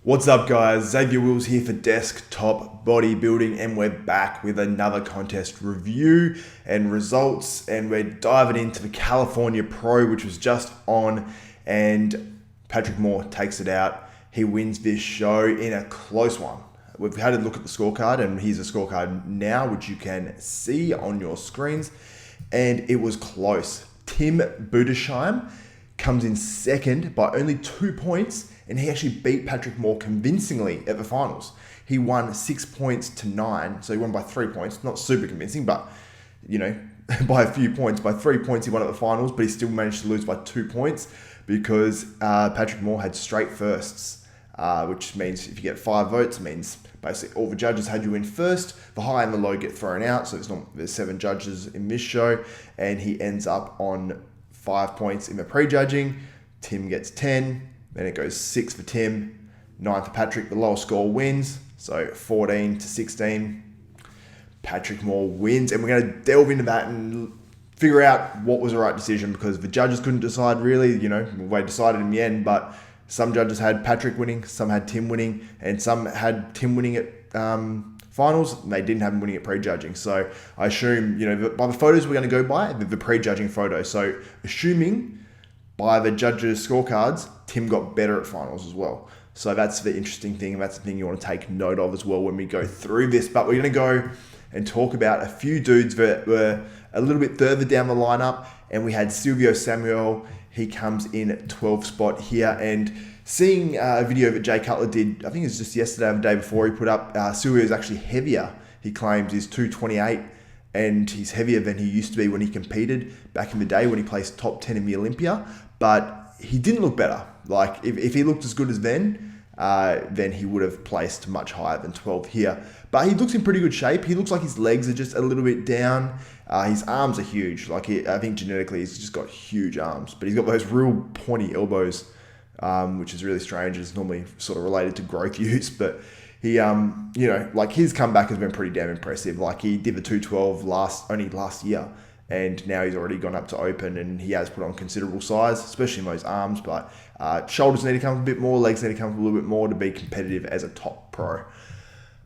What's up, guys? Xavier Wills here for Desktop Bodybuilding, and we're back with another contest review and results, and we're diving into the California Pro, which was just on, and Patrick Moore takes it out. He wins this show in a close one. We've had a look at the scorecard, and here's a scorecard now, which you can see on your screens, and it was close. Tim Budesheim comes in second by only 2 points, and he actually beat Patrick Moore convincingly at the finals. He won 6 points to 9, so he won by 3 points. Not super convincing, but, by a few points. By 3 points, he won at the finals, but he still managed to lose by 2 points because Patrick Moore had straight firsts, which means if you get 5 votes, it means basically all the judges had you in first. The high and the low get thrown out, so there's 7 judges in this show, and he ends up on 5 points in the prejudging. Tim gets 10. Then it goes 6 for Tim, 9 for Patrick. The lowest score wins, so 14 to 16. Patrick Moore wins, and we're going to delve into that and figure out what was the right decision, because the judges couldn't decide really. They decided in the end, but some judges had Patrick winning, some had Tim winning, and some had Tim winning at finals, and they didn't have him winning at prejudging. So I assume, by the photos we're going to go by, the prejudging photo. So assuming by the judges' scorecards, Tim got better at finals as well. So that's the interesting thing, and that's the thing you want to take note of as well when we go through this. But we're going to go and talk about a few dudes that were a little bit further down the lineup, and we had Silvio Samuel. He comes in at 12th spot here, and seeing a video that Jay Cutler did, I think it was just yesterday or the day before, he put up, Silvio is actually heavier. He claims he's 228, and he's heavier than he used to be when he competed back in the day when he placed top 10 in the Olympia. But he didn't look better. Like, if he looked as good as then he would have placed much higher than 12 here. But he looks in pretty good shape. He looks like his legs are just a little bit down. His arms are huge. I think genetically he's just got huge arms. But he's got those real pointy elbows, which is really strange. It's normally sort of related to growth use. But he, his comeback has been pretty damn impressive. Like, he did the 212 only last year, and now he's already gone up to open, and he has put on considerable size, especially in those arms. But shoulders need to come up a bit more, legs need to come up a little bit more to be competitive as a top pro.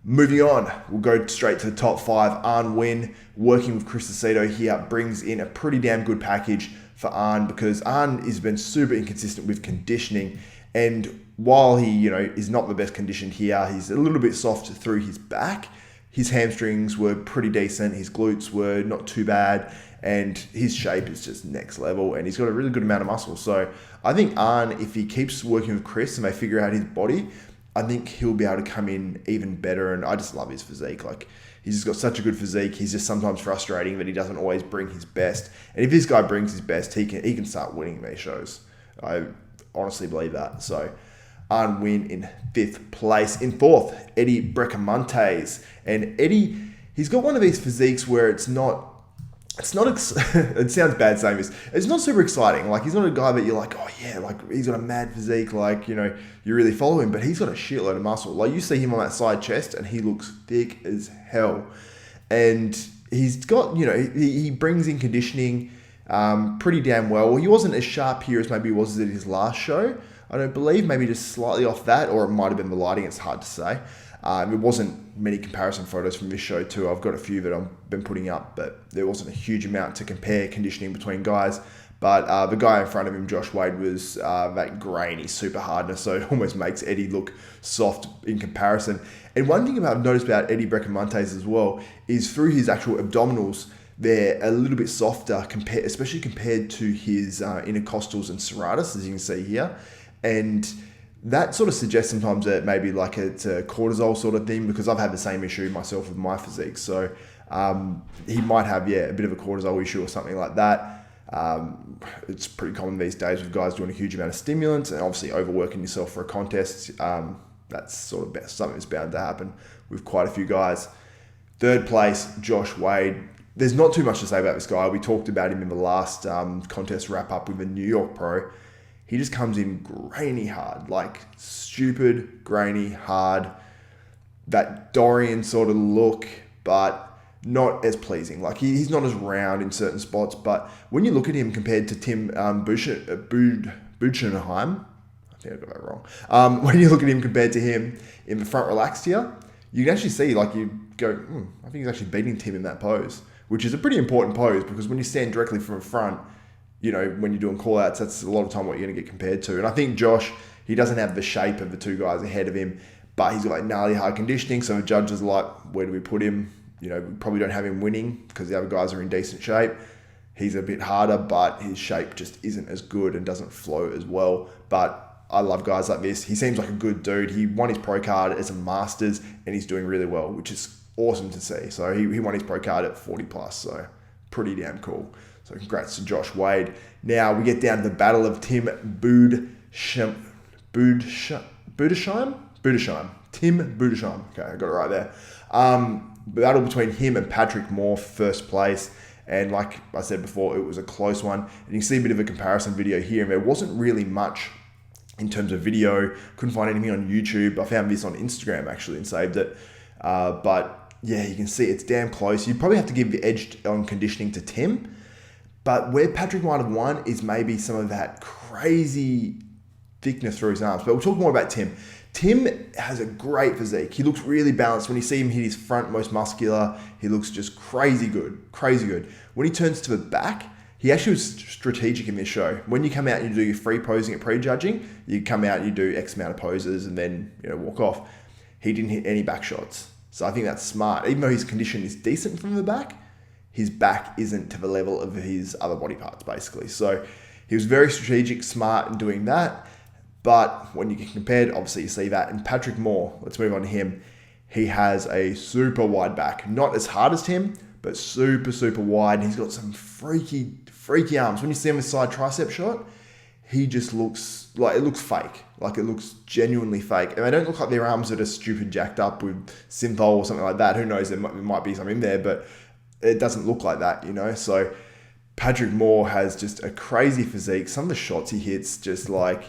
Moving on, we'll go straight to the top 5. Arn Wynn, working with Chris Saucedo here, brings in a pretty damn good package for Arn, because Arn has been super inconsistent with conditioning. And while he, is not the best conditioned here, he's a little bit soft through his back. His hamstrings were pretty decent. His glutes were not too bad. And his shape is just next level. And he's got a really good amount of muscle. So I think Arn, if he keeps working with Chris and they figure out his body, I think he'll be able to come in even better. And I just love his physique. Like, he's just got such a good physique. He's just sometimes frustrating that he doesn't always bring his best. And if this guy brings his best, he can start winning these shows. I honestly believe that. So Arn Wynn in 5th place. In 4th, Eddie Brecamontes. And Eddie, he's got one of these physiques where it sounds bad saying this. It's not super exciting. Like, he's not a guy that you're like, oh yeah, like, he's got a mad physique. Like, you really follow him, but he's got a shitload of muscle. Like, you see him on that side chest and he looks thick as hell. And he's got, he brings in conditioning pretty damn well. He wasn't as sharp here as maybe he was at his last show, I don't believe. Maybe just slightly off that, or it might have been the lighting. It's hard to say. There wasn't many comparison photos from this show too. I've got a few that I've been putting up, but there wasn't a huge amount to compare conditioning between guys. But the guy in front of him, Josh Wade, was that grainy super hardness, so it almost makes Eddie look soft in comparison. And one thing I've noticed about Eddie Brecamontes as well is through his actual abdominals, they're a little bit softer, especially compared to his intercostals and serratus, as you can see here. And that sort of suggests sometimes that maybe like it's a cortisol sort of thing, because I've had the same issue myself with my physique. So he might have, a bit of a cortisol issue or something like that. It's pretty common these days with guys doing a huge amount of stimulants and obviously overworking yourself for a contest. That's sort of something that's bound to happen with quite a few guys. 3rd place, Josh Wade. There's not too much to say about this guy. We talked about him in the last contest wrap-up with the New York Pro. He just comes in grainy hard, like stupid, grainy hard. That Dorian sort of look, but not as pleasing. Like, he's not as round in certain spots, but when you look at him compared to Tim Budesheim, think I got that wrong. When you look at him compared to him in the front relaxed here, you can actually see, like, you go, I think he's actually beating Tim in that pose, which is a pretty important pose because when you stand directly from the front, you know, when you're doing call-outs, that's a lot of time what you're going to get compared to. And I think Josh, he doesn't have the shape of the two guys ahead of him, but he's got like gnarly hard conditioning. So the judges are like, where do we put him? You know, we probably don't have him winning because the other guys are in decent shape. He's a bit harder, but his shape just isn't as good and doesn't flow as well. But I love guys like this. He seems like a good dude. He won his pro card as a Masters and he's doing really well, which is awesome to see. So he won his pro card at 40 plus. So pretty damn cool. So congrats to Josh Wade. Now we get down to the battle of Tim Budesheim. Tim Budesheim. Okay, I got it right there. Battle between him and Patrick Moore, first place. And like I said before, it was a close one. And you can see a bit of a comparison video here. And there wasn't really much in terms of video. Couldn't find anything on YouTube. I found this on Instagram actually and saved it. But yeah, you can see it's damn close. You'd probably have to give the edge on conditioning to Tim. But where Patrick might have won is maybe some of that crazy thickness through his arms. But we'll talk more about Tim. Tim has a great physique. He looks really balanced. When you see him hit his front most muscular, he looks just crazy good. When he turns to the back, he actually was strategic in this show. When you come out and you do your free posing at pre-judging, you come out and you do X amount of poses and then, you know, walk off. He didn't hit any back shots. So I think that's smart. Even though his condition is decent from the back, his back isn't to the level of his other body parts, basically. So he was very strategic, smart in doing that. But when you get compared, obviously you see that. And Patrick Moore, let's move on to him. He has a super wide back. Not as hard as Tim, but super, super wide. He's got some freaky arms. When you see him with side tricep shot, he just looks like, it looks fake. Like it looks genuinely fake. And they don't look like their arms that are stupid jacked up with synthol or something like that. Who knows, there might be something in there, but it doesn't look like that, you know? So Patrick Moore has just a crazy physique. Some of the shots he hits just like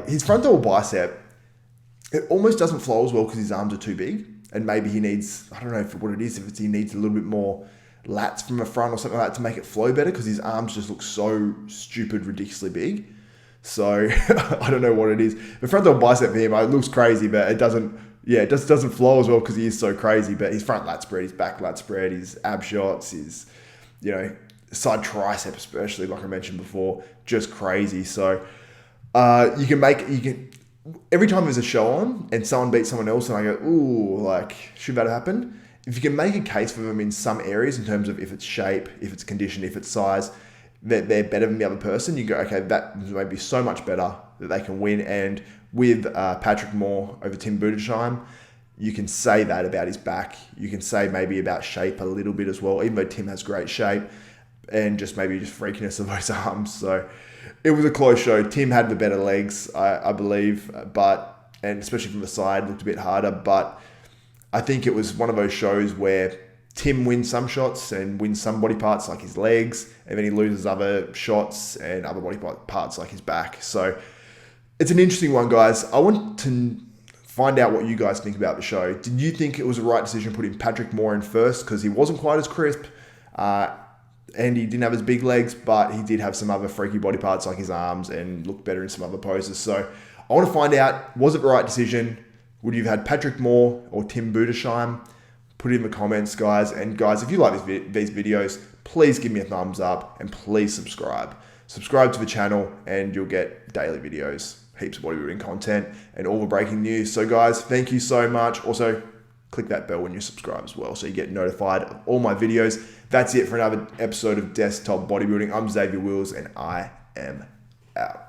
his front double bicep, it almost doesn't flow as well because his arms are too big. And maybe he needs, I don't know what it is, if he needs a little bit more lats from the front or something like that to make it flow better because his arms just look so stupid, ridiculously big. So I don't know what it is. The front double bicep for him, it looks crazy, but it doesn't flow as well because he is so crazy. But his front lat spread, his back lat spread, his ab shots, his, you know, side tricep especially, like I mentioned before, just crazy. So you can every time there's a show on and someone beats someone else and I go, ooh, like, should that have happened? If you can make a case for them in some areas in terms of if it's shape, if it's condition, if it's size, that they're better than the other person, you go, okay, that may be so much better that they can win. And with Patrick Moore over Tim Budesheim, you can say that about his back. You can say maybe about shape a little bit as well, even though Tim has great shape, and just maybe just freakiness of those arms. So it was a close show. Tim had the better legs, I believe, and especially from the side, looked a bit harder. But I think it was one of those shows where Tim wins some shots and wins some body parts like his legs, and then he loses other shots and other body parts like his back. So it's an interesting one, guys. I want to find out what you guys think about the show. Did you think it was the right decision putting Patrick Moore in first because he wasn't quite as crisp? And he didn't have his big legs, but he did have some other freaky body parts like his arms and looked better in some other poses. So I want to find out, was it the right decision? Would you have had Patrick Moore or Tim Budesheim? Put it in the comments, guys. And guys, if you like these videos, please give me a thumbs up and please subscribe. Subscribe to the channel and you'll get daily videos, heaps of bodybuilding content and all the breaking news. So guys, thank you so much. Also, click that bell when you subscribe as well so you get notified of all my videos. That's it for another episode of Desktop Bodybuilding. I'm Xavier Wills and I am out.